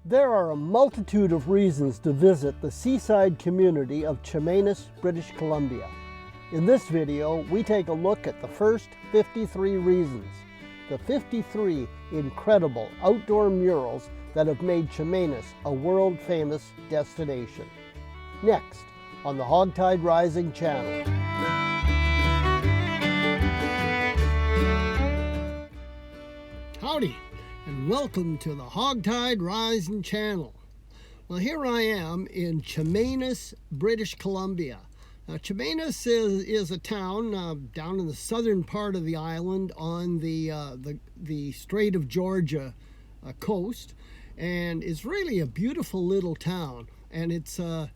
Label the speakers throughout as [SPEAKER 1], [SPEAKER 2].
[SPEAKER 1] There are a multitude of reasons to visit the seaside community of Chemainus, British Columbia. In this video, we take a look at the first 53 reasons, the 53 incredible outdoor murals that have made Chemainus a world-famous destination. Next, on the HogTide Rising channel. Howdy, and welcome to the HogTide Rising channel. Well, here I am in Chemainus, British Columbia. Now, Chemainus is a town down in the southern part of the island on the Strait of Georgia coast, and it's really a beautiful little town. And it's a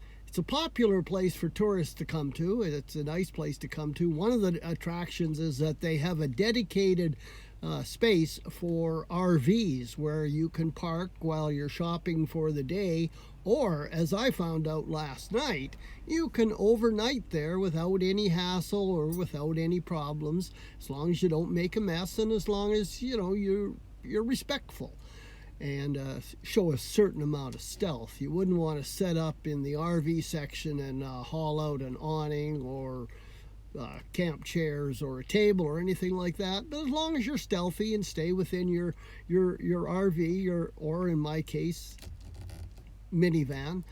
[SPEAKER 1] popular place for tourists to come to. It's a nice place to come to. One of the attractions is that they have a dedicated space for RVs where you can park while you're shopping for the day, or, as I found out last night, you can overnight there without any hassle or without any problems, as long as you don't make a mess and as long as you're respectful and show a certain amount of stealth. You wouldn't want to set up in the RV section and haul out an awning or camp chairs or a table or anything like that. But as long as you're stealthy and stay within your RV or in my case minivan,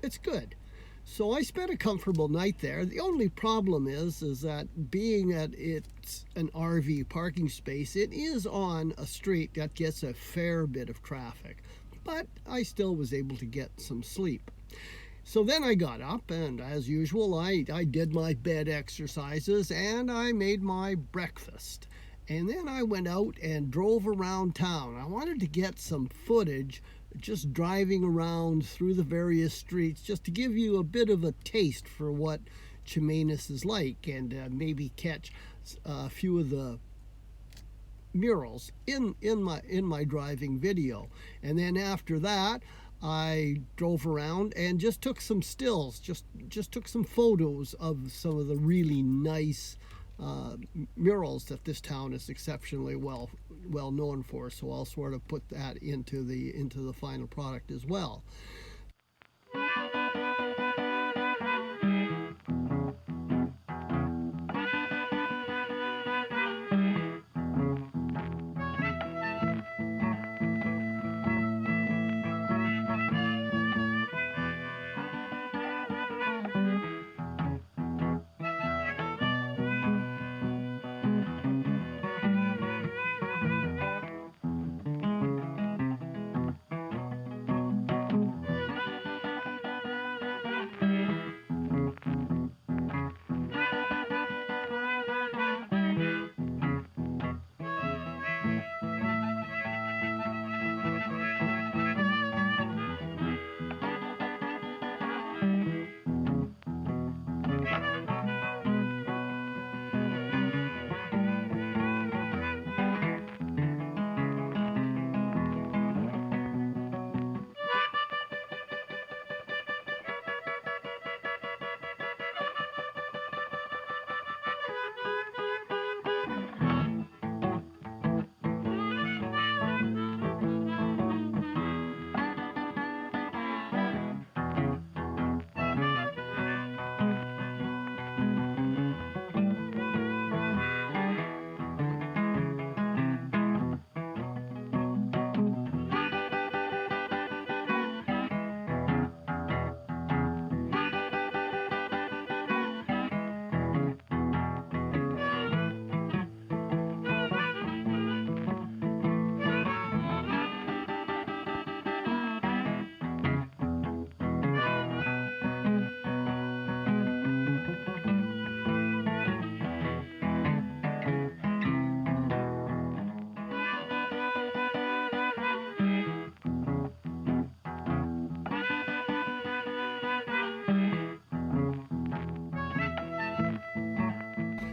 [SPEAKER 1] it's good. So I spent a comfortable night there. The only problem is that being that it's an RV parking space, it is on a street that gets a fair bit of traffic, but I still was able to get some sleep. So then I got up, and as usual, I did my bed exercises and I made my breakfast. And then I went out and drove around town. I wanted to get some footage just driving around through the various streets, just to give you a bit of a taste for what Chemainus is like, and maybe catch a few of the murals in my driving video. And then after that, I drove around and just took some stills, just took some photos of some of the really nice murals that this town is exceptionally well known for. So I'll sort of put that into the final product as well.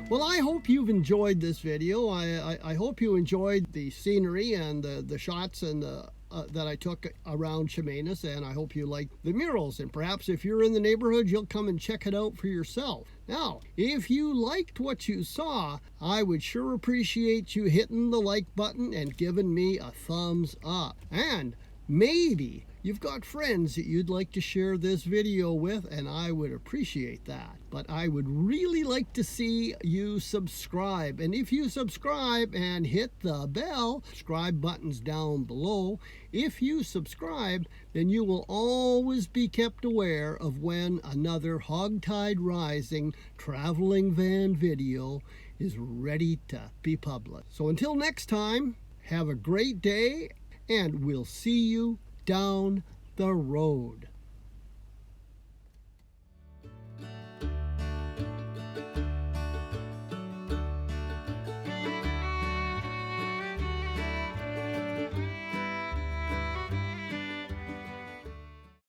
[SPEAKER 1] Well, I hope you've enjoyed this video. I hope you enjoyed the scenery and the shots and that I took around Chemainus, and I hope you like the murals, and perhaps if you're in the neighborhood, you'll come and check it out for yourself. Now, if you liked what you saw, I would sure appreciate you hitting the like button and giving me a thumbs up. And Maybe you've got friends that you'd like to share this video with, and I would appreciate that. But I would really like to see you subscribe. And if you subscribe and hit the bell, subscribe buttons down below, if you subscribe, then you will always be kept aware of when another HogTide Rising traveling van video is ready to be published. So until next time, have a great day, and we'll see you down the road.